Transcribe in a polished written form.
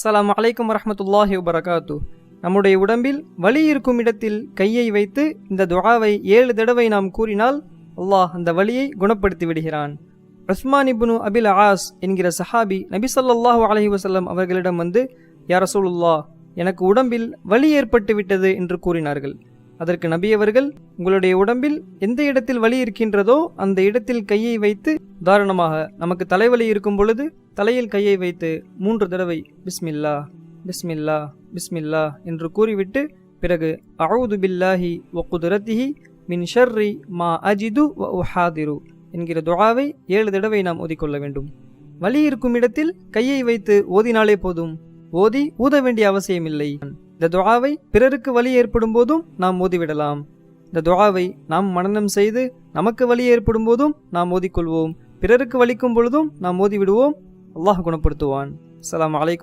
அஸ்ஸலாமு அலைக்கும் வரஹ்மத்துல்லாஹி வபரகாத்து. நம்முடைய உடம்பில் வலி இருக்கும் இடத்தில் கையை வைத்து இந்த துஆவை 7 தடவை நாம் கூறினால் அல்லாஹ் அந்த வலியை குணப்படுத்தி விடுகிறான். உஸ்மான் இப்னு அபில் ஆஸ் என்கிற சஹாபி நபி ஸல்லல்லாஹு அலைஹி வஸல்லம் அவர்களிடம் வந்து, யா ரசூலுல்லாஹ், எனக்கு உடம்பில் வலி ஏற்பட்டு விட்டது என்று கூறினார்கள். அதற்கு நபி அவர்கள், உங்களுடைய உடம்பில் எந்த இடத்தில் வலி இருக்கின்றதோ அந்த இடத்தில் கையை வைத்து, உதாரணமாக நமக்கு தலைவலி இருக்கும் பொழுது தலையில் கையை வைத்து 3 தடவை பிஸ்மில்லா பிஸ்மில்லா பிஸ்மில்லா என்று கூறிவிட்டு பிறகு அஊது பில்லாஹி வ குதுரத்திஹி மின் ஷர்ரி மா அஜிது வ உஹாதிரு என்கிற துஆவை 7 தடவை நாம் ஓதிக்கொள்ள வேண்டும். வலி இருக்கும் இடத்தில் கையை வைத்து ஓதினாலே போதும், ஊத வேண்டிய அவசியமில்லை. இந்த துஆவை பிறருக்கு வலி ஏற்படும் போதும் நாம் ஓதிவிடலாம். இந்த துஆவை நாம் மனனம் செய்து நமக்கு வலி ஏற்படும் போதும் நாம் ஓதிக்கொள்வோம், பிறருக்கு வலிக்கும் பொழுதும் நாம் ஓதிவிடுவோம். அல்லாஹ் குணப்படுத்துவான். அஸ்ஸலாமு அலைக்கும்.